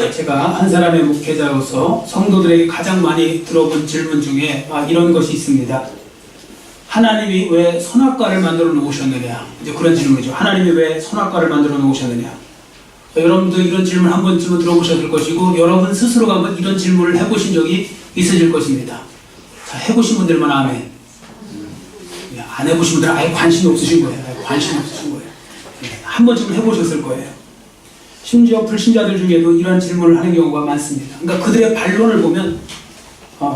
제가 한 사람의 목회자로서 성도들에게 가장 많이 들어본 질문 중에 이런 것이 있습니다. 하나님이 왜 선악과를 만들어 놓으셨느냐? 이제 그런 질문이죠. 하나님이 왜 선악과를 만들어 놓으셨느냐? 여러분도 이런 질문 한 번쯤은 들어보셨을 것이고, 여러분 스스로가 한번 이런 질문을 해보신 적이 있으실 것입니다. 자, 해보신 분들만 아멘. 안 해보신 분들은 아예 관심이 없으신 거예요. 관심이 없으신 거예요. 한 번쯤은 해보셨을 거예요. 심지어 불신자들 중에도 이런 질문을 하는 경우가 많습니다. 그러니까 그들의 반론을 보면,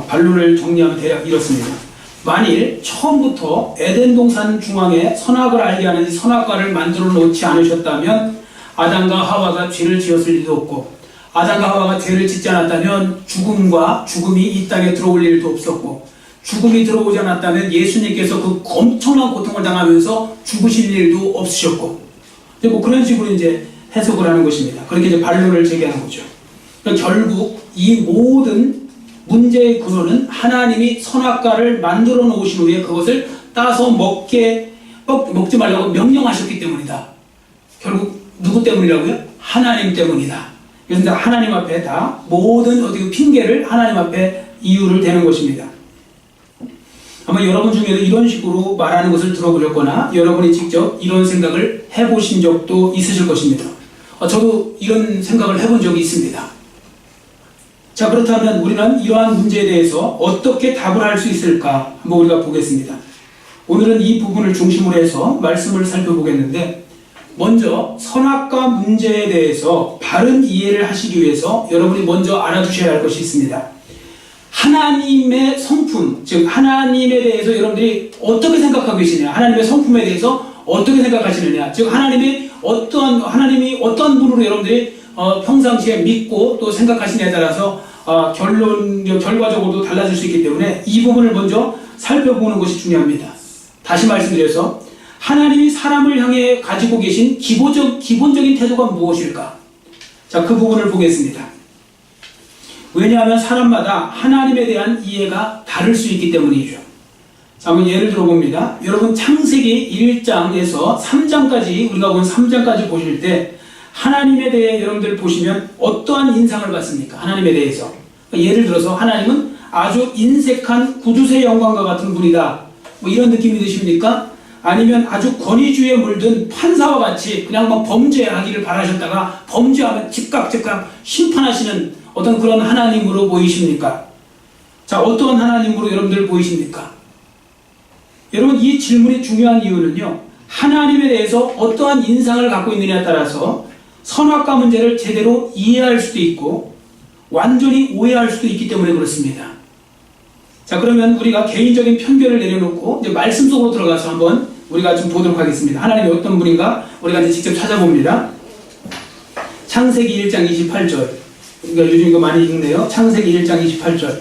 반론을 정리하면 대략 이렇습니다. 만일 처음부터 에덴 동산 중앙에 선악을 알게 하는 선악과를 만들어 놓지 않으셨다면 아담과 하와가 죄를 지었을 리도 없고, 아담과 하와가 죄를 짓지 않았다면 죽음이 이 땅에 들어올 일도 없었고, 죽음이 들어오지 않았다면 예수님께서 그 엄청난 고통을 당하면서 죽으실 일도 없으셨고, 뭐 그런 식으로 이제 해석을 하는 것입니다. 그렇게 이제 반론을 제기하는 거죠. 그러니까 결국 이 모든 문제의 근원은 하나님이 선악과를 만들어 놓으신 후에 그것을 따서 먹지 말라고 명령하셨기 때문이다. 결국 누구 때문이라고요? 하나님 때문이다. 그래서 하나님 앞에 다 모든 핑계를 하나님 앞에 이유를 대는 것입니다. 아마 여러분 중에도 이런 식으로 말하는 것을 들어보셨거나 여러분이 직접 이런 생각을 해보신 적도 있으실 것입니다. 저도 이런 생각을 해본 적이 있습니다. 자, 그렇다면 우리는 이러한 문제에 대해서 어떻게 답을 할 수 있을까 한번 우리가 보겠습니다. 오늘은 이 부분을 중심으로 해서 말씀을 살펴보겠는데, 먼저 선악과 문제에 대해서 바른 이해를 하시기 위해서 여러분이 먼저 알아두셔야 할 것이 있습니다. 하나님의 성품, 즉 하나님에 대해서 여러분들이 어떻게 생각하고 계시느냐, 하나님의 성품에 대해서 어떻게 생각하시느냐, 즉 하나님이 어떤 분으로 여러분들이 평상시에 믿고 또 생각하시냐에 따라서 결과적으로도 달라질 수 있기 때문에 이 부분을 먼저 살펴보는 것이 중요합니다. 다시 말씀드려서 하나님이 사람을 향해 가지고 계신 기본적인 태도가 무엇일까? 자, 그 부분을 보겠습니다. 왜냐하면 사람마다 하나님에 대한 이해가 다를 수 있기 때문이죠. 자, 한번 예를 들어봅니다. 여러분 창세기 1장에서 3장까지 우리가 본 3장까지 보실 때 하나님에 대해 여러분들 보시면 어떠한 인상을 받습니까? 하나님에 대해서. 예를 들어서 하나님은 아주 인색한 구두쇠 영광과 같은 분이다, 뭐 이런 느낌이 드십니까? 아니면 아주 권위주의에 물든 판사와 같이 그냥 막 범죄하기를 바라셨다가 범죄하면 즉각 심판하시는 어떤 그런 하나님으로 보이십니까? 자, 어떠한 하나님으로 여러분들 보이십니까? 여러분, 이 질문이 중요한 이유는요, 하나님에 대해서 어떠한 인상을 갖고 있느냐에 따라서 선악과 문제를 제대로 이해할 수도 있고 완전히 오해할 수도 있기 때문에 그렇습니다. 자, 그러면 우리가 개인적인 편견을 내려놓고 이제 말씀 속으로 들어가서 한번 우리가 좀 보도록 하겠습니다. 하나님이 어떤 분인가 우리가 이제 직접 찾아봅니다. 창세기 1장 28절. 우리가 요즘 이거 많이 읽네요. 창세기 1장 28절.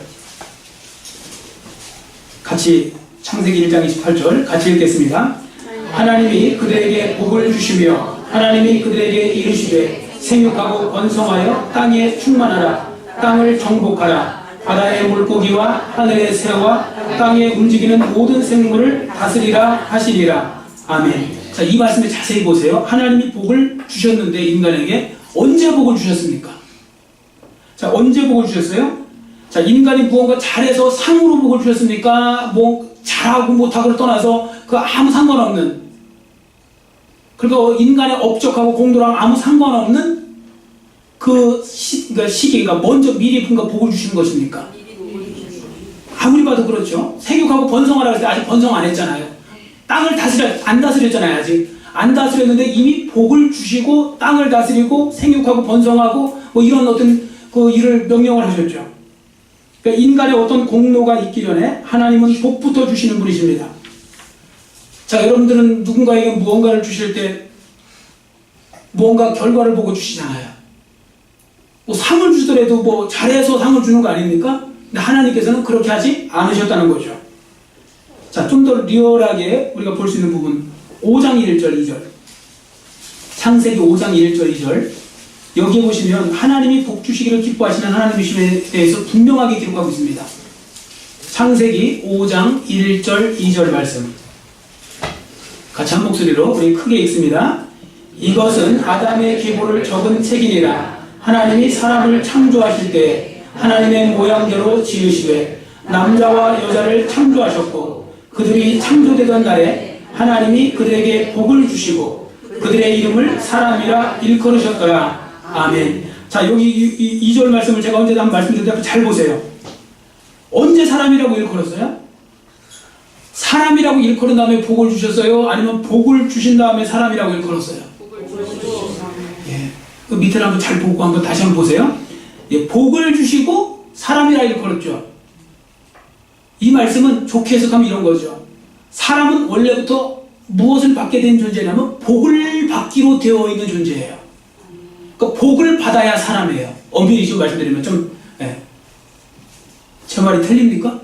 같이 창세기 1장 28절 같이 읽겠습니다. 하나님이 그들에게 복을 주시며 하나님이 그들에게 이르시되 생육하고 번성하여 땅에 충만하라. 땅을 정복하라. 바다의 물고기와 하늘의 새와 땅에 움직이는 모든 생물을 다스리라 하시리라. 아멘. 자, 이 말씀에 자세히 보세요. 하나님이 복을 주셨는데 인간에게 언제 복을 주셨습니까? 자, 언제 복을 주셨어요? 자, 인간이 무언가 잘해서 상으로 복을 주셨습니까? 뭐 잘하고 못하고를 떠나서 그 아무 상관없는, 그리고 인간의 업적하고 공로랑 아무 상관없는 그러니까 시기가 먼저 미리 뭔가 복을 주시는 것입니까? 아무리 봐도 그렇죠. 생육하고 번성하라고 했을 때 아직 번성 안 했잖아요. 땅을 안 다스렸잖아요. 아직 안 다스렸는데 이미 복을 주시고 땅을 다스리고 생육하고 번성하고 뭐 이런 어떤 그 일을 명령을 하셨죠. 그러니까 인간의 어떤 공로가 있기 전에 하나님은 복부터 주시는 분이십니다. 자, 여러분들은 누군가에게 무언가를 주실 때 무언가 결과를 보고 주시잖아요. 뭐 상을 주더라도 뭐 잘해서 상을 주는 거 아닙니까? 근데 하나님께서는 그렇게 하지 않으셨다는 거죠. 자, 좀 더 리얼하게 우리가 볼 수 있는 부분, 5장 1절 2절. 창세기 5장 1절 2절. 여기에 보시면 하나님이 복 주시기를 기뻐하시는 하나님이심에 대해서 분명하게 기록하고 있습니다. 창세기 5장 1절 2절 말씀. 같이 한 목소리로 우리 크게 읽습니다. 이것은 아담의 계보를 적은 책이니라. 하나님이 사람을 창조하실 때 하나님의 모양대로 지으시되 남자와 여자를 창조하셨고 그들이 창조되던 날에 하나님이 그들에게 복을 주시고 그들의 이름을 사람이라 일컬으셨더라. 아멘. 자, 여기 2절 말씀을 제가 언제 한번 말씀드렸는데 잘 보세요. 언제 사람이라고 일컬었어요? 사람이라고 일컬은 다음에 복을 주셨어요? 아니면 복을 주신 다음에 사람이라고 일컬었어요? 예. 그 밑을 한번 잘 보고 한번 다시 한번 보세요. 예, 복을 주시고 사람이라 일컬었죠. 이 말씀은 좋게 해석하면 이런 거죠. 사람은 원래부터 무엇을 받게 된 존재냐면 복을 받기로 되어 있는 존재예요. 그러니까 복을 받아야 사람이에요. 엄밀히 좀 말씀드리면 좀, 예. 제 말이 틀립니까?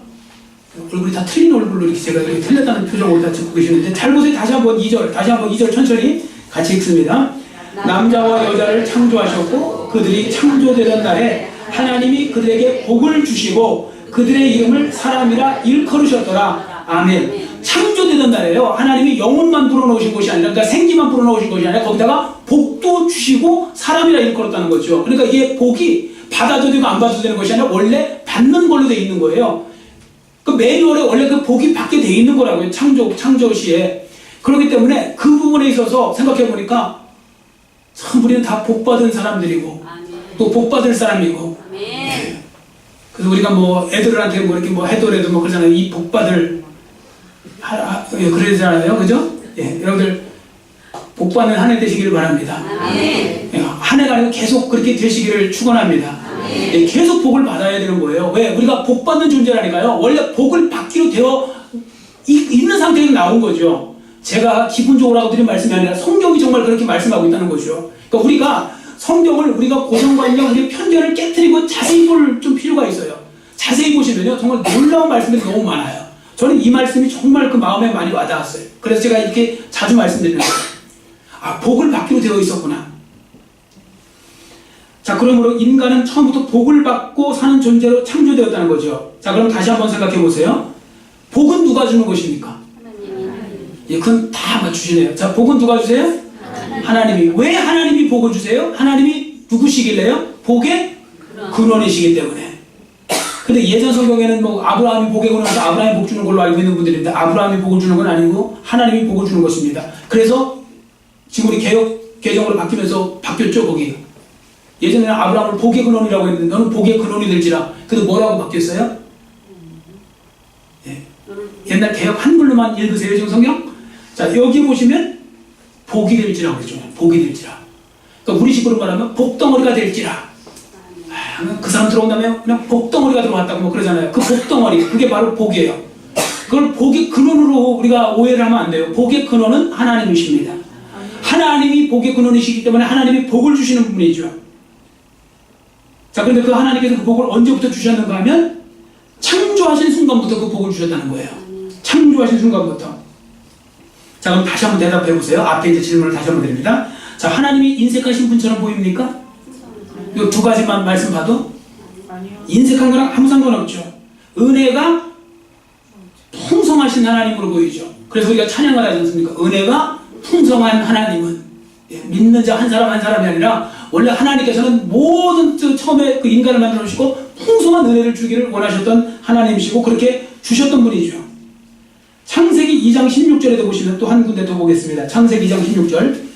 얼굴이 다 틀린 얼굴로 이렇게 제가 이렇게 틀렸다는 표정으로 다 듣고 계시는데 잘 보세요. 다시 한번 2절 천천히 같이 읽습니다. 남자와 여자를 창조하셨고 그들이 창조되던 날에 하나님이 그들에게 복을 주시고 그들의 이름을 사람이라 일컬으셨더라. 아멘. 창조되던 날에요. 하나님이 영혼만 불어넣으신 것이 아니라, 그러니까 생기만 불어넣으신 것이 아니라 거기다가 복도 주시고 사람이라 일컬었다는 거죠. 그러니까 이게 복이 받아도 되고 안 받아도 되는 것이 아니라 원래 받는 걸로 되어 있는 거예요. 그 매뉴얼에 원래 그 복이 받게 되어 있는 거라고요. 창조 시에. 그렇기 때문에 그 부분에 있어서 생각해 보니까 참 우리는 다 복받은 사람들이고 또 복받을 사람이고. 네. 그래서 우리가 뭐 애들한테 뭐 이렇게 뭐 해도라도 뭐 그러잖아요. 이 복받을 그러잖아요. 그죠? 예, 여러분들 복받는 한 해 되시기를 바랍니다. 예, 한 해가 아니고 계속 그렇게 되시기를 축원합니다. 예, 계속 복을 받아야 되는 거예요. 왜? 우리가 복받는 존재라니까요. 원래 복을 받기로 되어 있는 상태에서 나온 거죠. 제가 기본적으로 하고 드린 말씀이 아니라 성경이 정말 그렇게 말씀하고 있다는 거죠. 그러니까 우리가 성경을 우리가 고정관념, 우리 편견을 깨트리고 자세히 볼 좀 필요가 있어요. 자세히 보시면요. 정말 놀라운 말씀들이 너무 많아요. 저는 이 말씀이 정말 그 마음에 많이 와닿았어요. 그래서 제가 이렇게 자주 말씀드리는 거예요. 아, 복을 받기로 되어 있었구나. 자, 그러므로 인간은 처음부터 복을 받고 사는 존재로 창조되었다는 거죠. 자, 그럼 다시 한번 생각해 보세요. 복은 누가 주는 것입니까? 예, 그건 다 맞추시네요. 자, 복은 누가 주세요? 하나님이. 왜 하나님이 복을 주세요? 하나님이 누구시길래요? 복의 근원이시기 때문에. 근데 예전 성경에는 뭐 아브라함이 복의 근원에서 아브라함이 복 주는 걸로 알고 있는 분들이 있는데 아브라함이 복을 주는 건 아니고 하나님이 복을 주는 것입니다. 그래서 지금 우리 개정으로 바뀌면서 바뀌었죠, 거기. 예전에는 아브라함을 복의 근원이라고 했는데 너는 복의 근원이 될지라. 그래도 뭐라고 바뀌었어요? 예. 옛날 개역 한글로만 읽으세요, 지금 성경? 자, 여기 보시면 복이 될지라고 그랬죠. 복이 될지라. 그러니까 우리 식으로 말하면 복덩어리가 될지라. 그 사람 들어온 다음에 그냥 복덩어리가 들어왔다고 뭐 그러잖아요. 그 복덩어리, 그게 바로 복이에요. 그걸 복의 근원으로 우리가 오해를 하면 안 돼요. 복의 근원은 하나님이십니다. 하나님이 복의 근원이시기 때문에 하나님이 복을 주시는 분이죠. 자, 그런데 그 하나님께서 그 복을 언제부터 주셨는가 하면 창조하신 순간부터 그 복을 주셨다는 거예요. 창조하신 순간부터. 자, 그럼 다시 한번 대답해 보세요. 앞에 이제 질문을 다시 한번 드립니다. 자, 하나님이 인색하신 분처럼 보입니까? 이 두 가지만 말씀 봐도 인색한 거랑 아무 상관없죠. 은혜가 풍성하신 하나님으로 보이죠. 그래서 우리가 찬양을 하지 않습니까? 은혜가 풍성한 하나님은 믿는 자 한 사람 한 사람이 아니라 원래 하나님께서는 모든 처음에 그 인간을 만들어 주시고 풍성한 은혜를 주기를 원하셨던 하나님이시고 그렇게 주셨던 분이죠. 창세기 2장 16절에도 보시면 또 한 군데 더 보겠습니다. 창세기 2장 16절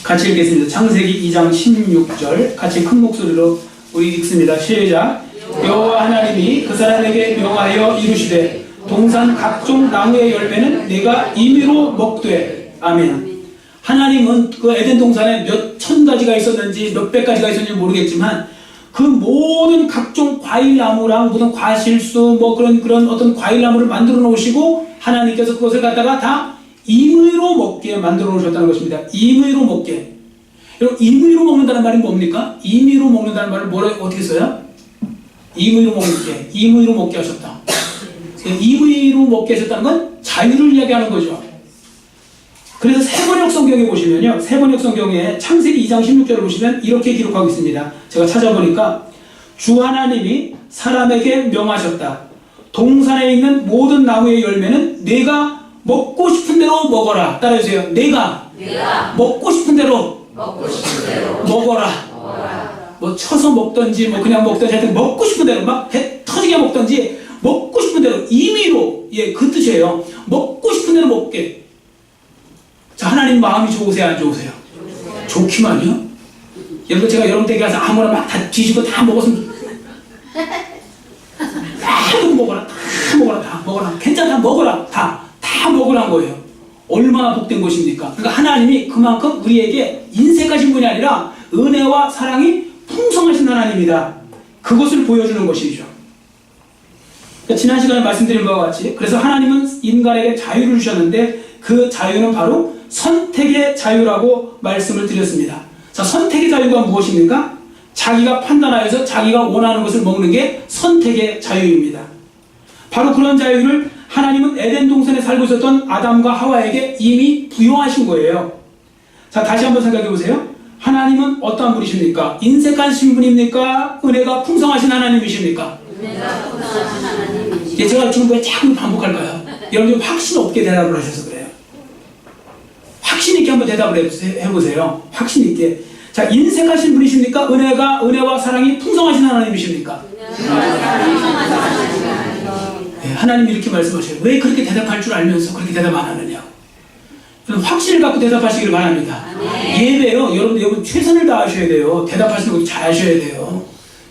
같이 읽겠습니다. 창세기 2장 16절 같이 큰 목소리로 우리 읽습니다. 시작. 여호와 하나님이 그 사람에게 명하여 이르시되 동산 각종 나무의 열매는 내가 임의로 먹되. 아멘. 하나님은 그 에덴 동산에 몇 천 가지가 있었는지 몇 백 가지가 있었는지 모르겠지만 그 모든 각종 과일나무랑 무슨 과실수 뭐 그런 어떤 과일나무를 만들어 놓으시고 하나님께서 그것을 갖다가 다 임의로 먹게 만들어 놓으셨다는 것입니다. 임의로 먹게. 여러분, 임의로 먹는다는 말이 뭡니까? 임의로 먹는다는 말을 어떻게 써요? 임의로 먹게. 임의로 먹게 하셨다. 임의로 먹게 하셨다는 건 자유를 이야기하는 거죠. 그래서 세번역 성경에 보시면요. 세번역 성경에 창세기 2장 16절을 보시면 이렇게 기록하고 있습니다. 제가 찾아보니까 주 하나님이 사람에게 명하셨다. 동산에 있는 모든 나무의 열매는 내가 먹고 싶은 대로 먹어라. 따라해주세요. 내가 먹고 싶은 대로 먹고 싶은 대로 먹어라. 뭐 쳐서 먹던지 뭐 그냥 먹던지 하여튼 먹고 싶은 대로 막 배 터지게 먹던지 먹고 싶은 대로 임의로 그 뜻이에요. 먹고 싶은 대로 먹게. 자, 하나님 마음이 좋으세요, 안 좋으세요? 좋기만요. 여러분 제가 여러분 댁에 가서 아무나 막 다 뒤지고 다 먹었으면 다 먹어라, 다 먹어라, 다 먹어라, 괜찮다, 먹어라, 다 먹으란 거예요. 얼마나 복된 것입니까? 그러니까 하나님이 그만큼 우리에게 인색하신 분이 아니라 은혜와 사랑이 풍성하신 하나님이다. 그것을 보여주는 것이죠. 그러니까 지난 시간에 말씀드린 바와 같이 그래서 하나님은 인간에게 자유를 주셨는데 그 자유는 바로 선택의 자유라고 말씀을 드렸습니다. 자, 선택의 자유가 무엇입니까? 자기가 판단하여서 자기가 원하는 것을 먹는 게 선택의 자유입니다. 바로 그런 자유를 하나님은 에덴 동산에 살고 있었던 아담과 하와에게 이미 부여하신 거예요. 자, 다시 한번 생각해 보세요. 하나님은 어떠한 분이십니까? 인색하신 분입니까? 은혜가 풍성하신 하나님이십니까? 은혜가 풍성하신 하나님이십니까? 제가 지금 왜 자꾸 반복할까요? 여러분들 확신 없게 대답을 하셔서 그래요. 확신 있게 한번 대답을 해보세요. 확신 있게. 자, 인색하신 분이십니까? 은혜와 사랑이 풍성하신 하나님이십니까? 네, 하나님이 이렇게 말씀하셔요. 왜 그렇게 대답할 줄 알면서 그렇게 대답 안 하느냐? 확신을 갖고 대답하시기를 바랍니다. 예배요. 여러분 최선을 다하셔야 돼요. 대답하시는 것도 잘 하셔야 돼요.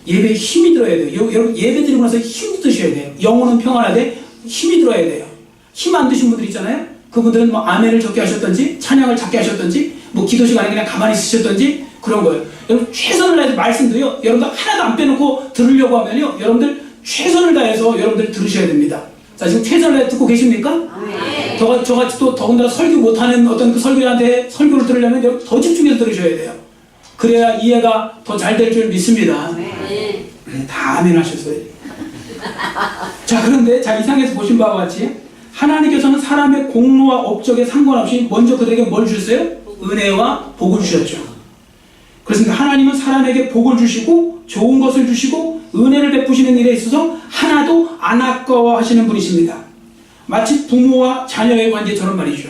예배에 힘이 들어야 돼요. 여러분 예배 드리고 나서 힘이 드셔야 돼요. 영혼은 평안하되 힘이 들어야 돼요. 힘 안 드신 분들 있잖아요. 그분들은 뭐 아멘을 적게 하셨던지 찬양을 작게 하셨던지 뭐 기도 시간에 그냥 가만히 있으셨던지 그런 거예요. 여러분 최선을 다해서 말씀도요. 여러분들 하나도 안 빼놓고 들으려고 하면요. 여러분들 최선을 다해서 여러분들 들으셔야 됩니다. 자, 지금 최선을 다해 듣고 계십니까? 네. 저같이 또 더군다나 설교 못하는 어떤 그 설교자한테 설교를 들으려면 여러분 더 집중해서 들으셔야 돼요. 그래야 이해가 더 잘 될 줄 믿습니다. 네. 다 아멘 하셨어요. 자, 그런데 이 상에서 보신 바와 같이 하나님께서는 사람의 공로와 업적에 상관없이 먼저 그들에게 뭘 주셨어요? 은혜와 복을 주셨죠. 그래서 하나님은 사람에게 복을 주시고 좋은 것을 주시고 은혜를 베푸시는 일에 있어서 하나도 안 아까워하시는 분이십니다. 마치 부모와 자녀의 관계처럼 말이죠.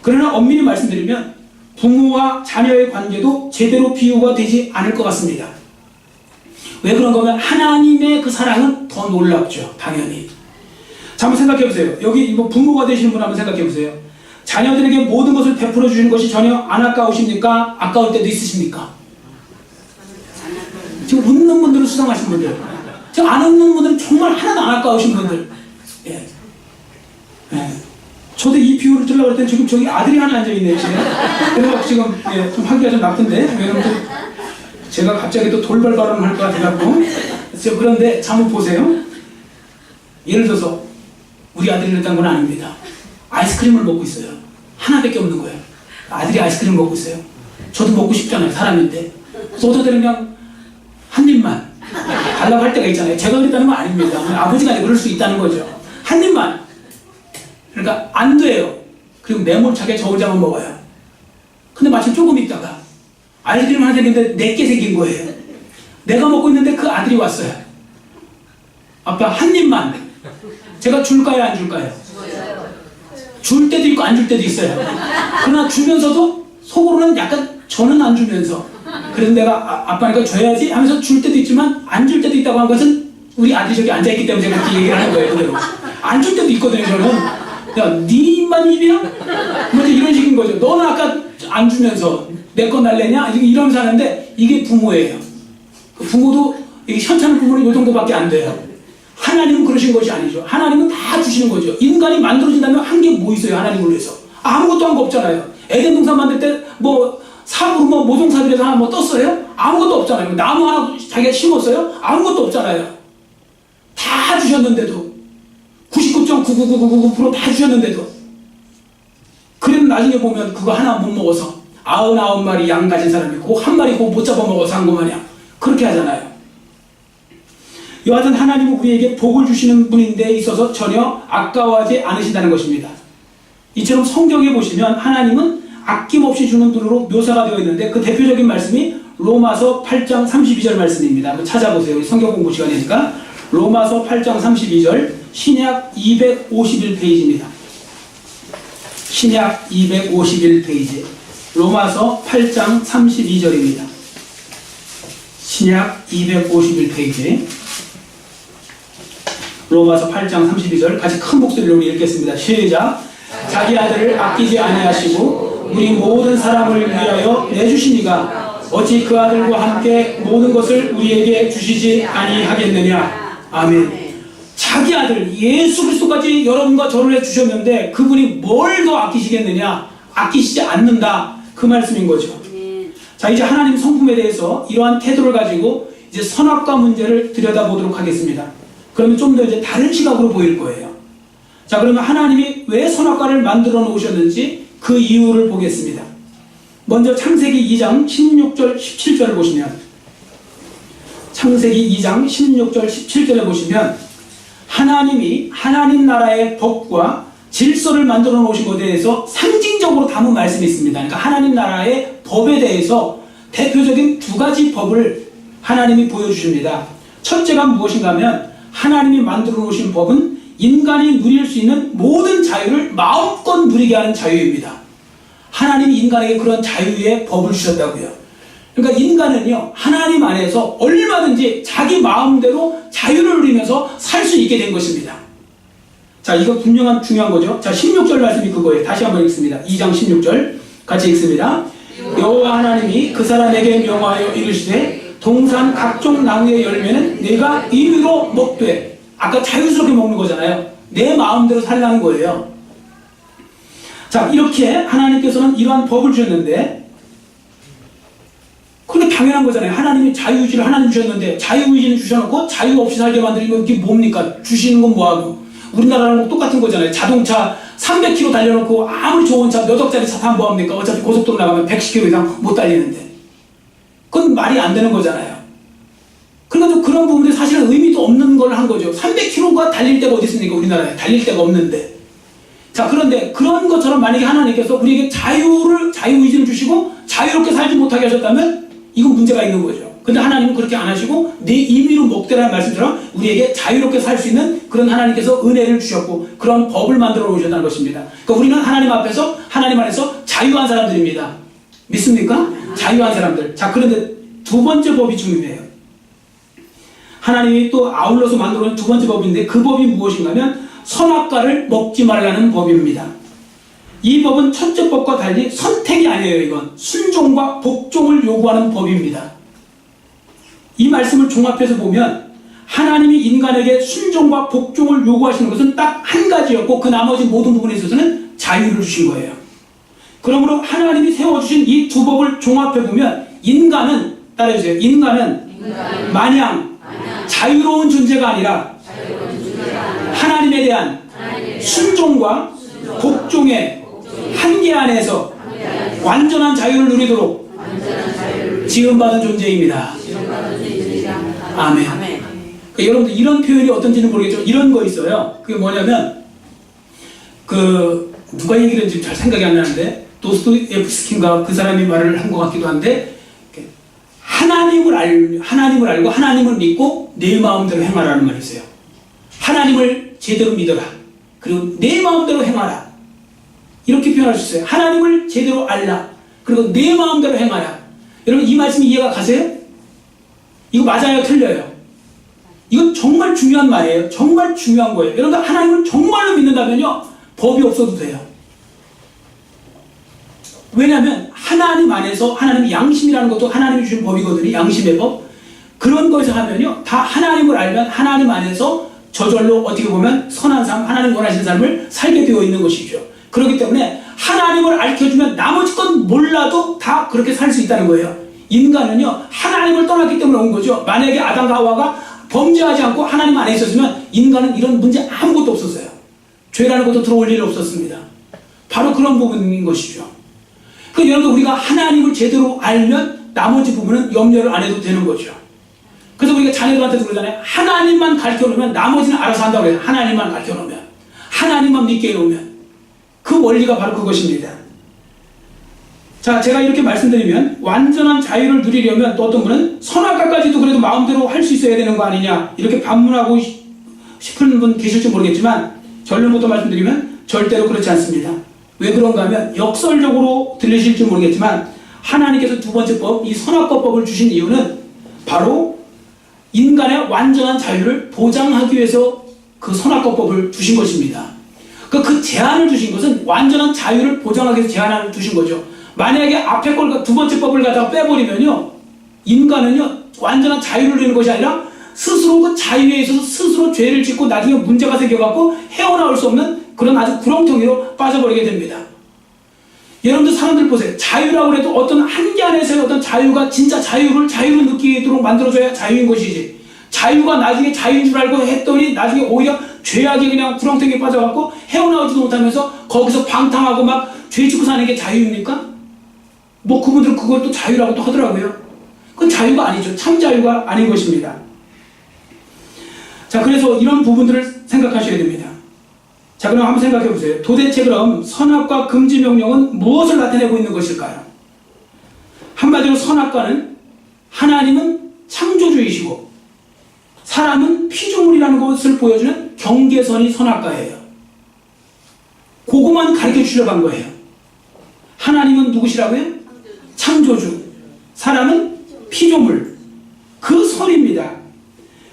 그러나 엄밀히 말씀드리면 부모와 자녀의 관계도 제대로 비유가 되지 않을 것 같습니다. 왜 그런가 하면 하나님의 그 사랑은 더 놀랍죠. 당연히. 자, 한번 생각해 보세요. 여기 뭐 부모가 되시는 분 한번 생각해 보세요. 자녀들에게 모든 것을 베풀어 주시는 것이 전혀 안 아까우십니까? 아까울 때도 있으십니까? 지금 웃는 분들은 수상하신 분들, 지금 안 웃는 분들은 정말 하나도 안 아까우신 분들. 예. 예. 저도 이 비유를 들으려고 했더니 지금 저기 아들이 하나 앉아있네요, 지금. 그래서 지금 좀 하기가 좀 나쁜데, 왜냐면 제가 갑자기 또 돌발 발언을 할 것 같아갖고. 그런데 한번 보세요. 예를 들어서 우리 아들이 그랬다는 건 아닙니다. 아이스크림을 먹고 있어요. 하나밖에 없는 거예요. 아들이 아이스크림 먹고 있어요. 저도 먹고 싶잖아요, 사람인데. 그래서 어떤 때는 그냥 한 입만 달라고 할 때가 있잖아요. 제가 그랬다는 건 아닙니다. 아버지가 그럴 수 있다는 거죠. 한 입만. 그러니까 안 돼요. 그리고 매몰차게 저 혼자만 먹어요. 근데 마침 조금 있다가 아이스크림 하나 생겼는데 4개 생긴 거예요. 내가 먹고 있는데 그 아들이 왔어요. 아빠 한 입만. 제가 줄까요, 안 줄까요? 줄 때도 있고 안 줄 때도 있어요. 그러나 주면서도 속으로는 약간 저는 안 주면서, 그래서 내가 아빠니까 줘야지 하면서 줄 때도 있지만 안 줄 때도 있다고 한 것은 우리 아들이 저기 앉아있기 때문에 제가 그렇게 얘기를 하는 거예요. 그대로. 안 줄 때도 있거든요. 저는 야, 네 입만 입이야? 뭐 이런 식인 거죠. 너는 아까 안 주면서 내 건 날래냐? 이러면서 하는데 이게 부모예요. 부모도 현찮은 부모는 이 정도밖에 안 돼요. 하나님은 그러신 것이 아니죠. 하나님은 다 주시는 거죠. 인간이 만들어진다면 한 게 뭐 있어요? 하나님을 위해서 아무것도 한 거 없잖아요. 에덴 동산 만들 때 뭐 삽으로 뭐 모종삽이라서 하나 뭐 떴어요? 아무것도 없잖아요. 나무 하나 자기가 심었어요? 아무것도 없잖아요. 다 주셨는데도 99.99999% 다 주셨는데도, 그래도 나중에 보면 그거 하나 못 먹어서 99마리 양 가진 사람이 그거 한 마리 그거 못 잡아먹어서 한 거 마냥 그렇게 하잖아요. 여하튼 하나님은 우리에게 복을 주시는 분인데 있어서 전혀 아까워하지 않으신다는 것입니다. 이처럼 성경에 보시면 하나님은 아낌없이 주는 분으로 묘사가 되어 있는데 그 대표적인 말씀이 로마서 8장 32절 말씀입니다. 한번 찾아보세요. 우리 성경 공부 시간이니까. 로마서 8장 32절 신약 251페이지입니다. 신약 251페이지. 로마서 8장 32절입니다. 신약 251페이지. 로마서 8장 32절 같이 큰 목소리로 우리 읽겠습니다. 시작. 자기 아들을 아끼지 아니하시고 우리 모든 사람을 위하여 내주시니가 어찌 그 아들과 함께 모든 것을 우리에게 주시지 아니하겠느냐. 아멘. 자기 아들 예수 그리스도까지 여러분과 저를 해주셨는데 그분이 뭘 더 아끼시겠느냐. 아끼시지 않는다. 그 말씀인 거죠. 자, 이제 하나님 성품에 대해서 이러한 태도를 가지고 이제 선악과 문제를 들여다보도록 하겠습니다. 그러면 좀 더 이제 다른 시각으로 보일 거예요. 자, 그러면 하나님이 왜 선악과를 만들어 놓으셨는지 그 이유를 보겠습니다. 먼저 창세기 2장 16절 17절을 보시면, 창세기 2장 16절 17절에 보시면 하나님이 하나님 나라의 법과 질서를 만들어 놓으신 것에 대해서 상징적으로 담은 말씀이 있습니다. 그러니까 하나님 나라의 법에 대해서 대표적인 두 가지 법을 하나님이 보여주십니다. 첫째가 무엇인가 하면 하나님이 만들어 놓으신 법은 인간이 누릴 수 있는 모든 자유를 마음껏 누리게 하는 자유입니다. 하나님이 인간에게 그런 자유의 법을 주셨다고요. 그러니까 인간은요, 하나님 안에서 얼마든지 자기 마음대로 자유를 누리면서 살 수 있게 된 것입니다. 자, 이거 분명한 중요한 거죠. 자, 16절 말씀이 그거예요. 다시 한번 읽습니다. 2장 16절 같이 읽습니다. 여호와 하나님이 그 사람에게 명하여 이르시되 동산 각종 나무의 열매는 내가 임의로 먹되, 아까 자유스럽게 먹는 거잖아요. 내 마음대로 살라는 거예요. 자, 이렇게 하나님께서는 이러한 법을 주셨는데, 그게 당연한 거잖아요. 하나님이 자유의지를 하나님 주셨는데 자유의지는 주셔놓고 자유 없이 살게 만들면 이게 뭡니까? 주시는 건 뭐하고? 우리나라랑 똑같은 거잖아요. 자동차 300km 달려놓고 아무리 좋은 차 몇 억짜리 차 타면 뭐합니까? 어차피 고속도로 나가면 110km 이상 못 달리는데. 그건 말이 안 되는 거잖아요. 그러니까 좀 그런 부분에 사실은 의미도 없는 걸 한 거죠. 300km가 달릴 데가 어디 있습니까? 우리나라에 달릴 데가 없는데. 자, 그런데 그런 것처럼 만약에 하나님께서 우리에게 자유의지를 주시고 자유롭게 살지 못하게 하셨다면 이건 문제가 있는 거죠. 근데 하나님은 그렇게 안 하시고 내 임의로 먹되라는 말씀처럼 우리에게 자유롭게 살 수 있는 그런 하나님께서 은혜를 주셨고 그런 법을 만들어 오셨다는 것입니다. 그러니까 우리는 하나님 앞에서, 하나님 안에서 자유한 사람들입니다. 믿습니까? 자유한 사람들. 자, 그런데 두 번째 법이 중요해요. 하나님이 또 아울러서 만들어 놓은 두 번째 법인데 그 법이 무엇인가 하면 선악과를 먹지 말라는 법입니다. 이 법은 첫째 법과 달리 선택이 아니에요. 이건 순종과 복종을 요구하는 법입니다. 이 말씀을 종합해서 보면 하나님이 인간에게 순종과 복종을 요구하시는 것은 딱 한 가지였고 그 나머지 모든 부분에 있어서는 자유를 주신 거예요. 그러므로 하나님이 세워주신 이 두 법을 종합해보면 인간은, 따라해주세요. 인간은 마냥 자유로운 존재가 아니라 하나님에 대한 순종과 복종의 한계 안에서 완전한 자유를 누리도록 지음받은 존재입니다. 아멘. 그러니까 여러분들 이런 표현이 어떤지는 모르겠지만 이런 거 있어요. 그게 뭐냐면 누가 얘기를 했는지 잘 생각이 안 나는데 도스토옙스키인가 그 사람이 말을 한 것 같기도 한데 하나님을 알고 하나님을 믿고 내 마음대로 행하라는 말이 있어요. 하나님을 제대로 믿어라. 그리고 내 마음대로 행하라. 이렇게 표현할 수 있어요. 하나님을 제대로 알라. 그리고 내 마음대로 행하라. 여러분 이 말씀이 이해가 가세요? 이거 맞아요? 틀려요? 이건 정말 중요한 말이에요. 정말 중요한 거예요. 여러분 하나님을 정말로 믿는다면요 법이 없어도 돼요. 왜냐하면 하나님 안에서 하나님 양심이라는 것도 하나님이 주신 법이거든요. 양심의 법. 그런 것을 하면요 다 하나님을 알면 하나님 안에서 저절로 어떻게 보면 선한 삶, 하나님 원하시는 삶을 살게 되어 있는 것이죠. 그렇기 때문에 하나님을 알려주면 나머지 건 몰라도 다 그렇게 살 수 있다는 거예요. 인간은요 하나님을 떠났기 때문에 온 거죠. 만약에 아담과 하와가 범죄하지 않고 하나님 안에 있었으면 인간은 이런 문제 아무것도 없었어요. 죄라는 것도 들어올 일이 없었습니다. 바로 그런 부분인 것이죠. 그 여러분 우리가 하나님을 제대로 알면 나머지 부분은 염려를 안 해도 되는 거죠. 그래서 우리가 자녀들한테도 그러잖아요. 하나님만 가르쳐놓으면 나머지는 알아서 한다고 해요. 하나님만 가르쳐놓으면, 하나님만 믿게 해놓으면. 그 원리가 바로 그것입니다. 자, 제가 이렇게 말씀드리면 완전한 자유를 누리려면 또 어떤 분은 선악과까지도 그래도 마음대로 할 수 있어야 되는 거 아니냐 이렇게 반문하고 싶은 분 계실지 모르겠지만 결론부터 말씀드리면 절대로 그렇지 않습니다. 왜 그런가 하면 역설적으로 들리실지 모르겠지만 하나님께서 두 번째 법, 이 선악과법을 주신 이유는 바로 인간의 완전한 자유를 보장하기 위해서 그 선악과법을 주신 것입니다. 그 제한을 주신 것은 완전한 자유를 보장하기 위해서 제한을 두신 거죠. 만약에 앞에 걸 두 번째 법을 갖다가 빼버리면요, 인간은요 완전한 자유를 누리는 것이 아니라 스스로 그 자유에 있어서 스스로 죄를 짓고 나중에 문제가 생겨갖고 헤어나올 수 없는 그런 아주 구렁텅이로 빠져버리게 됩니다. 여러분들 사람들 보세요. 자유라고 해도 어떤 한계 안에서의 어떤 자유가 진짜 자유를 느끼도록 만들어줘야 자유인 것이지, 자유가 나중에 자유인 줄 알고 했더니 나중에 오히려 죄악에 그냥 구렁텅이에 빠져갖고 헤어나오지도 못하면서 거기서 방탕하고 막 죄 짓고 사는 게 자유입니까? 뭐 그분들은 그걸 또 자유라고 또 하더라고요. 그건 자유가 아니죠. 참 자유가 아닌 것입니다. 자, 그래서 이런 부분들을 생각하셔야 됩니다. 자, 그럼 한번 생각해 보세요. 도대체 그럼 선악과 금지 명령은 무엇을 나타내고 있는 것일까요? 한마디로 선악과는 하나님은 창조주이시고 사람은 피조물이라는 것을 보여주는 경계선이 선악과예요. 그것만 가르쳐 주려고 한 거예요. 하나님은 누구시라고요? 창조주. 사람은 피조물. 그 선입니다.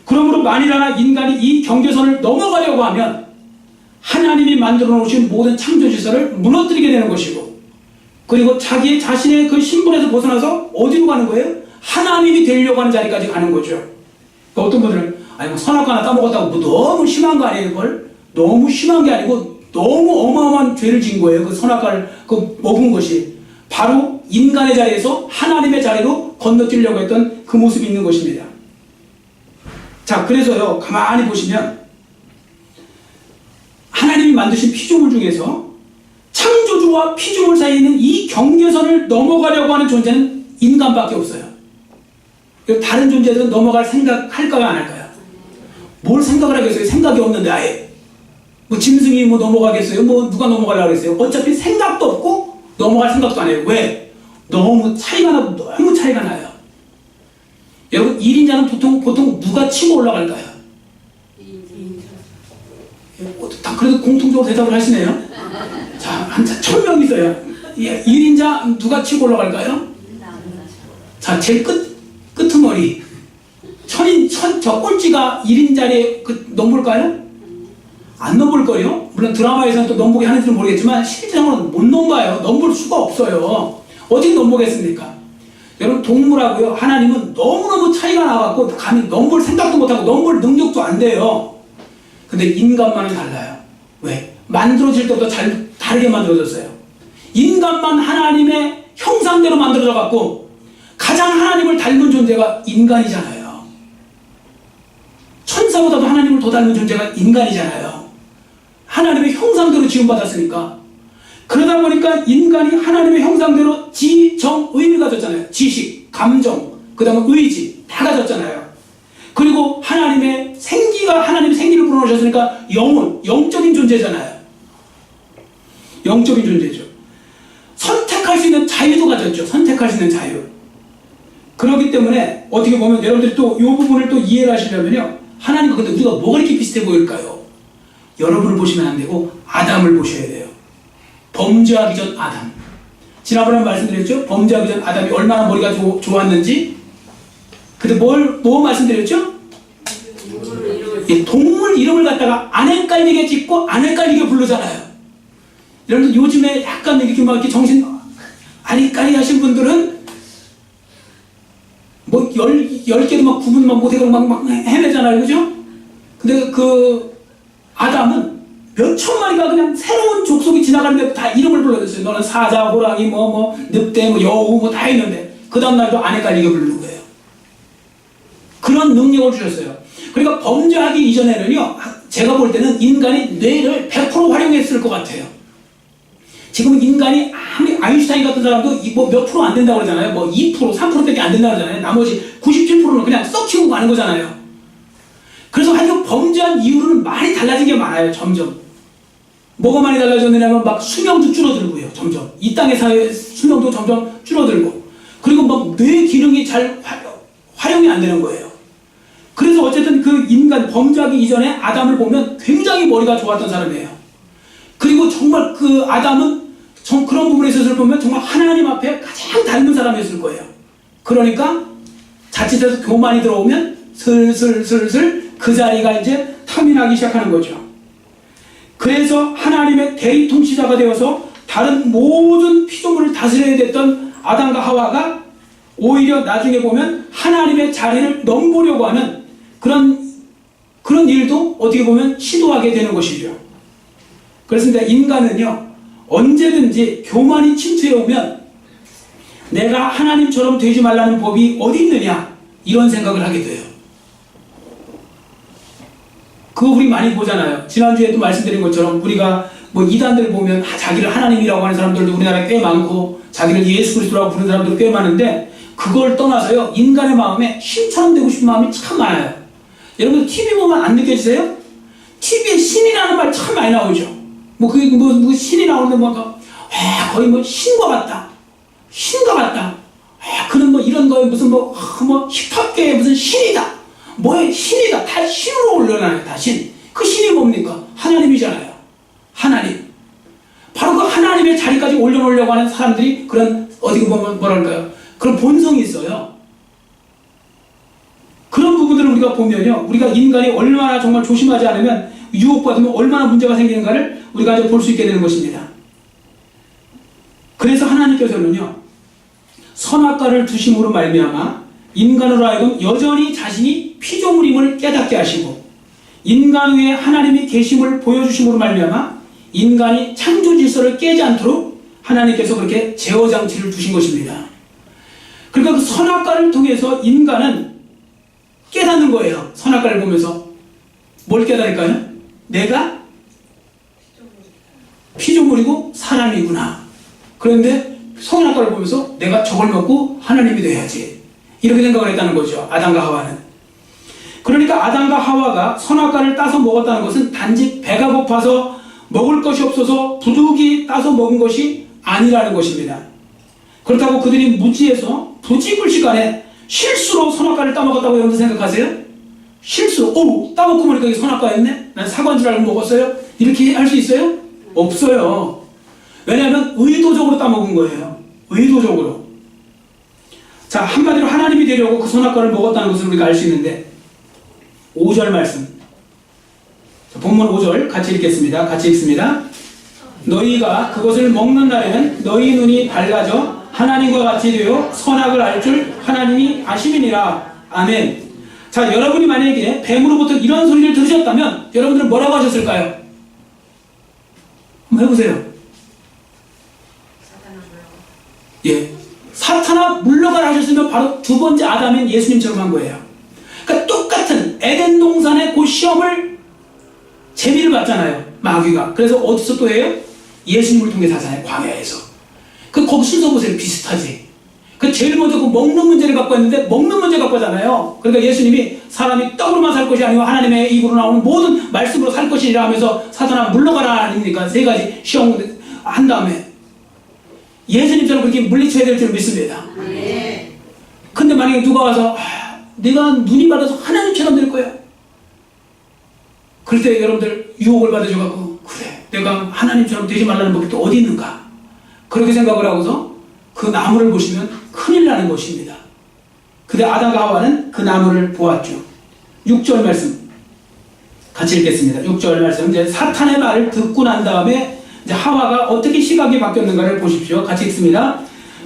그러므로 만일하나 인간이 이 경계선을 넘어가려고 하면 하나님이 만들어 놓으신 모든 창조 질서를 무너뜨리게 되는 것이고, 그리고 자신의 그 신분에서 벗어나서 어디로 가는 거예요? 하나님이 되려고 하는 자리까지 가는 거죠. 그러니까 어떤 분들은 아니 뭐 선악과 하나 따먹었다고 뭐 너무 심한 거 아니에요? 그걸 너무 심한 게 아니고 너무 어마어마한 죄를 지은 거예요. 그 선악과를 먹은 것이 바로 인간의 자리에서 하나님의 자리로 건너뛰려고 했던 그 모습이 있는 것입니다. 자, 그래서요, 가만히 보시면 하나님이 만드신 피조물 중에서 창조주와 피조물 사이에 있는 이 경계선을 넘어가려고 하는 존재는 인간밖에 없어요. 다른 존재들은 넘어갈 생각할까요, 안 할까요? 뭘 생각을 하겠어요? 생각이 없는데 아예. 뭐 짐승이 뭐 넘어가겠어요? 뭐 누가 넘어가려고 그랬어요? 어차피 생각도 없고 넘어갈 생각도 안 해요. 왜? 너무 차이가 나요. 여러분, 1인자는 보통 누가 치고 올라갈까요? 그래도 공통적으로 대답을 하시네요. 자, 한 1000명 있어요. 1인자 누가 치고 올라갈까요? 자, 제일 끄트머리. 저 꼴찌가 1인자리에 넘볼까요? 안 넘볼 거예요. 물론 드라마에서는 또 넘보게 하는지는 모르겠지만 실제로는 못 넘봐요. 넘볼 수가 없어요. 어떻게 넘보겠습니까? 여러분, 동물하고요, 하나님은 너무너무 차이가 나갖고 감히 넘볼 생각도 못하고 넘볼 능력도 안 돼요. 근데 인간만은 달라요. 왜? 만들어질 때부터 다르게 만들어졌어요. 인간만 하나님의 형상대로 만들어져갖고 가장 하나님을 닮은 존재가 인간이잖아요. 천사보다도 하나님을 더 닮은 존재가 인간이잖아요. 하나님의 형상대로 지음받았으니까. 그러다 보니까 인간이 하나님의 형상대로 지, 정, 의를 가졌잖아요. 지식, 감정, 그 다음에 의지 다 가졌잖아요. 그리고 하나님의 생기를 불어넣으셨으니까 영적인 존재잖아요. 영적인 존재죠. 선택할 수 있는 자유도 가졌죠. 선택할 수 있는 자유. 그렇기 때문에 어떻게 보면 여러분들이 또 이 부분을 또 이해를 하시려면요, 하나님과 근데 우리가 뭐가 이렇게 비슷해 보일까요? 여러분을 보시면 안 되고 아담을 보셔야 돼요. 범죄하기 전 아담. 지난번에 말씀드렸죠? 범죄하기 전 아담이 얼마나 머리가 좋았는지. 근데 뭐 말씀드렸죠? 동물 이름을 갖다가 안 헷갈리게 짓고 안 헷갈리게 부르잖아요. 여러분들 요즘에 약간 이렇게 막 이렇게 정신 아리까리 하신 분들은 뭐 10개도 막 구분 막 못해서 막 헤매잖아요. 그죠? 근데 그 아담은 몇 천 마리가 그냥 새로운 족속이 지나가는데 다 이름을 불러줬어요. 너는 사자, 호랑이, 늑대, 여우 다 있는데 그 다음날도 안 헷갈리게 부르는 거예요. 그런 능력을 주셨어요. 그러니까 범죄하기 이전에는요, 제가 볼 때는 인간이 뇌를 100% 활용했을 것 같아요. 지금은 인간이 아무리 아인슈타인 같은 사람도 몇 프로 안 된다고 그러잖아요. 2%, 3%밖에 안 된다고 그러잖아요. 나머지 97%는 그냥 썩 키우고 가는 거잖아요. 그래서 하여튼 범죄한 이후로는 많이 달라진 게 많아요. 점점. 뭐가 많이 달라졌느냐면 막 수명도 줄어들고요. 점점. 이 땅의 사회의 수명도 점점 줄어들고, 그리고 막 뇌 기능이 잘 활용이 안 되는 거예요. 그래서 어쨌든 그 인간 범죄하기 이전에 아담을 보면 굉장히 머리가 좋았던 사람이에요. 그리고 정말 그 아담은 그런 부분에 있어서 보면 정말 하나님 앞에 가장 닮은 사람이었을 거예요. 그러니까 자칫해서 교만이 들어오면 슬슬 그 자리가 이제 탐이 나기 시작하는 거죠. 그래서 하나님의 대통치자가 되어서 다른 모든 피조물을 다스려야 됐던 아담과 하와가 오히려 나중에 보면 하나님의 자리를 넘보려고 하는 그런 일도 어떻게 보면 시도하게 되는 것이죠. 그렇습니다. 인간은요, 언제든지 교만이 침투해 오면 내가 하나님처럼 되지 말라는 법이 어디 있느냐, 이런 생각을 하게 돼요. 그거 우리 많이 보잖아요. 지난주에도 말씀드린 것처럼 우리가 뭐 이단들 보면 자기를 하나님이라고 하는 사람들도 우리나라에 꽤 많고, 자기를 예수 그리스도라고 부르는 사람들도 꽤 많은데, 그걸 떠나서요, 인간의 마음에 신처럼 되고 싶은 마음이 참 많아요. 여러분 TV 보면 안 느껴지세요? TV에 신이라는 말 참 많이 나오죠. 그게 신이 나오는데 거의 신과 같다. 신과 같다. 그는 이런 거에 무슨 힙합계의 무슨 신이다. 신이다. 다 신으로 올려놔요. 다 신. 그 신이 뭡니까? 하나님이잖아요. 하나님. 바로 그 하나님의 자리까지 올려놓으려고 하는 사람들이 그런, 어떻게 보면 뭐랄까요? 그런 본성이 있어요. 그런 부분들을 우리가 보면요, 우리가 인간이 얼마나 정말 조심하지 않으면 유혹받으면 얼마나 문제가 생기는가를 우리가 이제 볼 수 있게 되는 것입니다. 그래서 하나님께서는요, 선악과를 두심으로 말미암아 인간으로 하여금 여전히 자신이 피조물임을 깨닫게 하시고, 인간 위에 하나님이 계심을 보여주심으로 말미암아 인간이 창조 질서를 깨지 않도록 하나님께서 그렇게 제어 장치를 두신 것입니다. 그러니까 그 선악과를 통해서 인간은 깨닫는 거예요. 선악과를 보면서 뭘 깨달을까요? 내가 피조물이고 사람이구나. 그런데 선악과를 보면서 내가 저걸 먹고 하나님이 돼야지, 이렇게 생각을 했다는 거죠. 아담과 하와는. 그러니까 아담과 하와가 선악과를 따서 먹었다는 것은 단지 배가 고파서 먹을 것이 없어서 부득이 따서 먹은 것이 아니라는 것입니다. 그렇다고 그들이 무지해서 부지불식간에 실수로 선악과를 따먹었다고 여러분들 생각하세요? 실수, 따먹고 보니까 이게 선악과였네? 난 사과인 줄 알고 먹었어요? 이렇게 할 수 있어요? 없어요. 왜냐하면 의도적으로 따먹은 거예요. 의도적으로. 자, 한마디로 하나님이 되려고 그 선악과를 먹었다는 것을 우리가 알 수 있는데, 5절 말씀. 자, 본문 5절 같이 읽겠습니다. 같이 읽습니다. 너희가 그것을 먹는 날에는 너희 눈이 밝아져 하나님과 같이 되어 선악을 알 줄 하나님이 아심이니라. 아멘. 자, 여러분이 만약에 뱀으로부터 이런 소리를 들으셨다면 여러분들은 뭐라고 하셨을까요? 한번 해보세요. 예, 사탄아 물러가라 하셨으면 바로 두 번째 아담인 예수님처럼 한 거예요. 그러니까 똑같은 에덴 동산의 그 시험을, 재미를 봤잖아요, 마귀가. 그래서 어디서 또 해요? 예수님을 통해서 하잖아요, 광야에서. 거기 순서 보세요. 비슷하지. 제일 먼저 먹는 문제를 갖고 했는데, 먹는 문제 갖고 하잖아요. 그러니까 예수님이 사람이 떡으로만 살 것이 아니고 하나님의 입으로 나오는 모든 말씀으로 살 것이라 하면서 사탄아 물러가라 아닙니까? 세 가지 시험을 한 다음에 예수님처럼 그렇게 물리쳐야 될 줄 믿습니다. 네. 근데 만약에 누가 와서 내가 눈이 밝아서 하나님처럼 될 거야, 그럴 때 여러분들 유혹을 받으셔가지고, 그래 내가 하나님처럼 되지 말라는 법이 또 어디 있는가, 그렇게 생각을 하고서 그 나무를 보시면 큰일 나는 것입니다. 근데 아담과 하와는 그 나무를 보았죠. 6절 말씀 같이 읽겠습니다. 6절 말씀. 이제 사탄의 말을 듣고 난 다음에 이제 하와가 어떻게 시각이 바뀌었는가를 보십시오. 같이 읽습니다.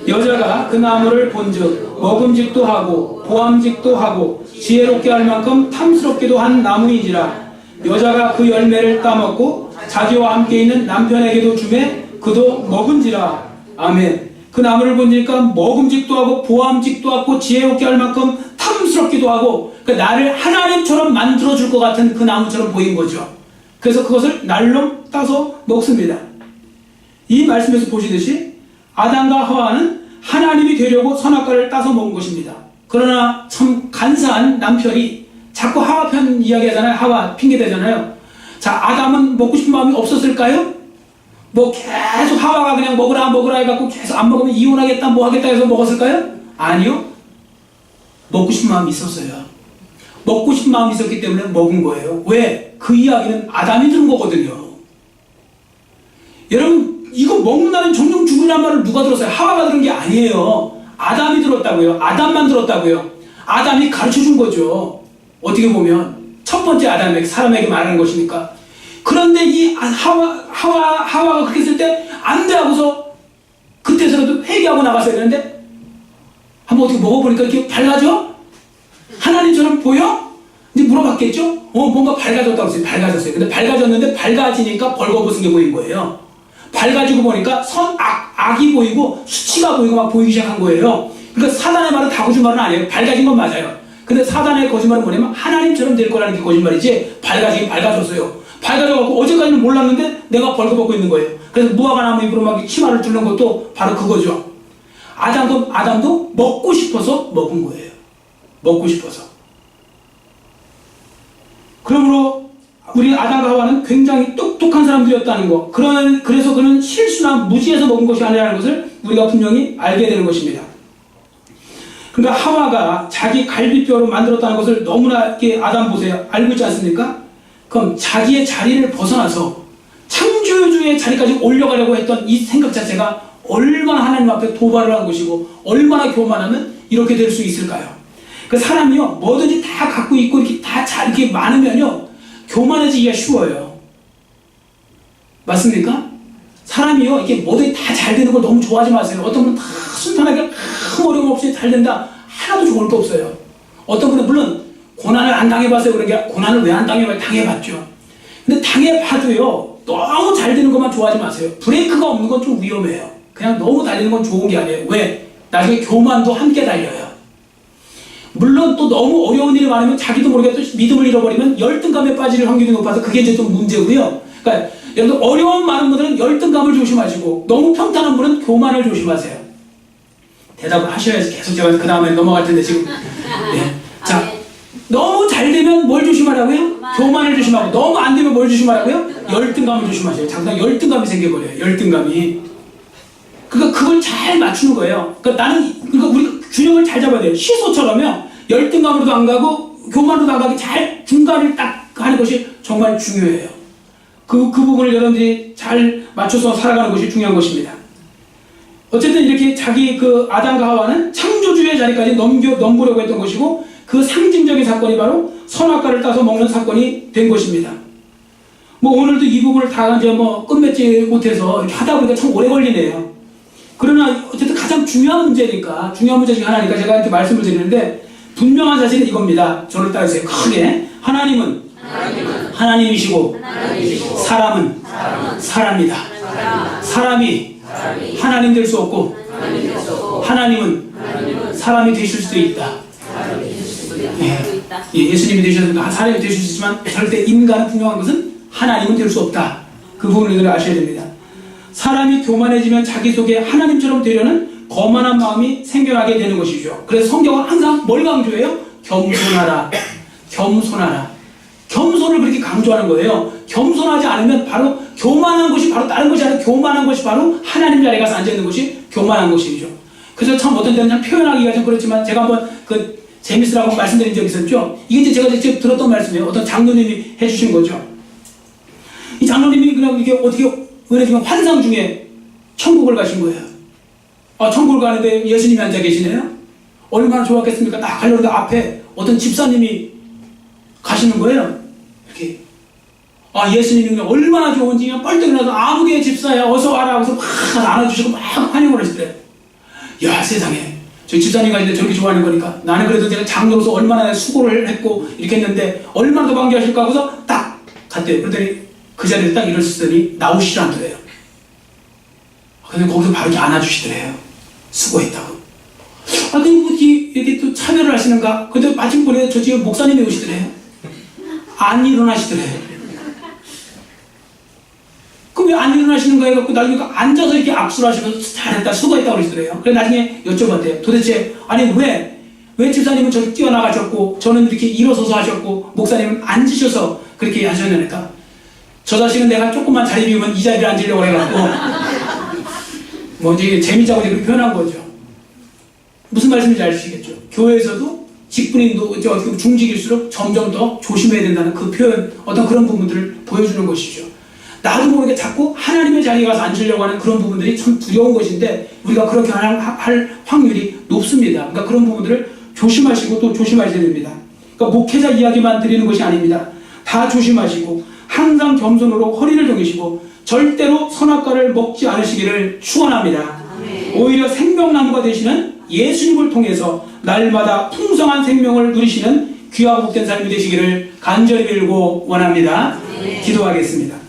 여자가 그 나무를 본즉 먹음직도 하고 보암직도 하고 지혜롭게 할 만큼 탐스럽기도 한 나무인지라. 여자가 그 열매를 따먹고 자기와 함께 있는 남편에게도 주매 그도 먹은지라. 아멘. 그 나무를 보니까 먹음직도 하고 보암직도 하고 지혜롭게 할 만큼 탐스럽기도 하고, 그러니까 나를 하나님처럼 만들어줄 것 같은 그 나무처럼 보인 거죠. 그래서 그것을 날로 따서 먹습니다. 이 말씀에서 보시듯이 아담과 하와는 하나님이 되려고 선악과를 따서 먹은 것입니다. 그러나 참 간사한 남편이 자꾸 하와 편 이야기하잖아요. 하와 핑계대잖아요. 자, 아담은 먹고 싶은 마음이 없었을까요? 계속 하와가 그냥 먹으라 해갖고 계속 안 먹으면 이혼하겠다 뭐 하겠다 해서 먹었을까요? 아니요. 먹고 싶은 마음이 있었어요. 먹고 싶은 마음이 있었기 때문에 먹은 거예요. 왜? 그 이야기는 아담이 들은 거거든요. 여러분, 이거 먹는 날은 정령 죽으란 말을 누가 들었어요? 하와가 들은 게 아니에요. 아담이 들었다고요. 아담만 들었다고요. 아담이 가르쳐 준 거죠. 어떻게 보면 첫 번째 아담에게, 사람에게 말하는 것이니까. 그런데 이 하와가 그렇게 했을 때 안 돼 하고서 그때서라도 회개하고 나갔어야 되는데 한번 어떻게 먹어보니까 이렇게 밝아져? 하나님처럼 보여? 이제 물어봤겠죠? 뭔가 밝아졌다고 했어요. 밝아졌어요. 근데 밝아졌는데 밝아지니까 벌거벗은 게 보인 거예요. 밝아지고 보니까 악이 보이고 수치가 보이고 막 보이기 시작한 거예요. 그러니까 사단의 말은 다 거짓말은 아니에요. 밝아진 건 맞아요. 근데 사단의 거짓말은 뭐냐면 하나님처럼 될 거라는 게 거짓말이지, 밝아지긴 밝아졌어요. 밝아져갖고 어제까지는 몰랐는데 내가 벌거벗고 있는 거예요. 그래서 무화과 나무 잎으로 막 치마를 뚫는 것도 바로 그거죠. 아담도 먹고 싶어서 먹은 거예요. 먹고 싶어서. 그러므로 우리 아담과 하와는 굉장히 똑똑한 사람들이었다는 거. 그래서 그는 실수나 무지해서 먹은 것이 아니라는 것을 우리가 분명히 알게 되는 것입니다. 그러니까 하와가 자기 갈비뼈로 만들었다는 것을 너무나 이렇게 아담 보세요. 알고 있지 않습니까? 그럼 자기의 자리를 벗어나서 창조주의 자리까지 올려가려고 했던 이 생각 자체가 얼마나 하나님 앞에 도발을 한 것이고 얼마나 교만하면 이렇게 될 수 있을까요? 그 사람이요, 뭐든지 다 갖고 있고 이렇게 다 잘 이렇게 많으면요, 교만해지기가 쉬워요. 맞습니까? 사람이요, 이게 뭐든지 다 잘 되는 걸 너무 좋아하지 마세요. 어떤 분은 다 순탄하게 큰 어려움 없이 잘 된다. 하나도 좋을 거 없어요. 어떤 분은 물론 고난을 안 당해봤어요. 그런 게 고난을 왜 안 당해봐요? 당해봤죠. 근데 당해봐도요, 너무 잘 되는 것만 좋아하지 마세요. 브레이크가 없는 건 좀 위험해요. 그냥 너무 달리는 건 좋은 게 아니에요. 왜? 나중에 교만도 함께 달려요. 물론 또 너무 어려운 일이 많으면 자기도 모르게 또 믿음을 잃어버리면 열등감에 빠질 확률이 높아서 그게 이제 좀 문제고요. 그러니까 여러분, 어려움 많은 분들은 열등감을 조심하시고 너무 평탄한 분은 교만을 조심하세요. 대답을 하셔야지. 계속 제가 그 다음에 넘어갈 텐데 지금. 네. 자, 너무 잘 되면 뭘 조심하라고요? 교만을 조심하고, 너무 안 되면 뭘 조심하라고요? 열등감을 조심하셔요. 잠깐 열등감이 생겨버려요. 열등감이. 그러니까 그걸 잘 맞추는 거예요. 그러니까 우리 균형을 잘 잡아야 돼요. 시소처럼요. 열등감으로도 안 가고 교만으로도 안 가고 잘 중간을 딱 하는 것이 정말 중요해요. 그 부분을 여러분들이 잘 맞춰서 살아가는 것이 중요한 것입니다. 어쨌든 이렇게 자기 그 아담과 하와는 창조주의 자리까지 넘보려고 했던 것이고, 그 상징적인 사건이 바로 선악과를 따서 먹는 사건이 된 것입니다. 뭐 오늘도 이 부분을 다 이제 뭐 끝맺지 못해서 이렇게 하다 보니까 참 오래 걸리네요. 그러나 어쨌든 가장 중요한 문제니까, 중요한 문제 중에 하나니까 제가 이렇게 말씀을 드리는데, 분명한 사실은 이겁니다. 저를 따르세요. 크게. 하나님은 하나님이시고 사람은 사람이다. 사람이 하나님 될 수 없고 하나님은 사람이 되실 수도 있다. 예수님이 되셔서 사람이 되실 수 있지만 절대 인간은 분명한 것은 하나님은 될 수 없다. 그 부분을 여러분이 아셔야 됩니다. 사람이 교만해지면 자기 속에 하나님처럼 되려는 거만한 마음이 생겨나게 되는 것이죠. 그래서 성경은 항상 뭘 강조해요? 겸손하라. 겸손하라. 겸손을 그렇게 강조하는 거예요. 겸손하지 않으면 바로 교만한 것이 바로 다른 것이 아니라 교만한 것이 바로 하나님 자리에 가서 앉아있는 것이 교만한 것이죠. 그래서 참 어떤 때는 표현하기가 좀 그렇지만, 제가 한번 재밌으라고 말씀드린 적이 있었죠. 이게 이제 제가 직접 들었던 말씀이에요. 어떤 장로님이 해주신 거죠. 이 장로님이 그냥 이게 어떻게 은혜 중에 환상 중에 천국을 가신 거예요. 천국을 가는데 예수님이 앉아 계시네요. 얼마나 좋았겠습니까? 딱 가려는데 앞에 어떤 집사님이 가시는 거예요. 이렇게. 예수님이 그냥 얼마나 좋은지 그냥 뻘떡 일어나서 아무개 집사야 어서 와라 하고서 막 안아주시고 막 환영을 하시더래요. 야, 세상에. 저 집사님 가는데 저렇게 좋아하는 거니까 나는 그래도 제가 장로로서 얼마나 수고를 했고 이렇게 했는데 얼마나 더 반겨하실까 하고서 딱 갔대요. 그러더니 그 자리에 딱 일어섰더니 나오시지 않더래요. 근데 거기서 바로 이렇게 안아주시더래요. 수고했다고. 근데 뭐 이렇게 또 참여를 하시는가? 근데 마침 보니까 저 지금 목사님이 오시더래요. 안 일어나시더래요. 그럼 왜 안 일어나시는 거예요? 갖고 나중에 앉아서 이렇게 악수를 하시면서 잘했다, 수고했다고 그러시더래요. 그래서 나중에 여쭤봤대요. 도대체, 아니, 왜 집사님은 저렇게 뛰어나가셨고, 저는 이렇게 일어서서 하셨고, 목사님은 앉으셔서 그렇게 하셨냐니까. 저 자식은 내가 조금만 자리 비우면 이 자리를 앉으려고 해갖고, 뭐 이제 재미자고 그렇게 표현한 거죠. 무슨 말씀인지 아시겠죠? 교회에서도 직분인도 중직일수록 점점 더 조심해야 된다는 그 표현, 어떤 그런 부분들을 보여주는 것이죠. 나도 모르게 자꾸 하나님의 자리에 가서 앉으려고 하는 그런 부분들이 참 두려운 것인데 우리가 그렇게 할 확률이 높습니다. 그러니까 그런 부분들을 조심하시고 또 조심하셔야 됩니다. 그러니까 목회자 이야기만 드리는 것이 아닙니다. 다 조심하시고 항상 겸손으로 허리를 정이시고 절대로 선악과를 먹지 않으시기를 축원합니다. 오히려 생명나무가 되시는 예수님을 통해서 날마다 풍성한 생명을 누리시는 귀하고 복된 삶이 되시기를 간절히 빌고 원합니다. 기도하겠습니다.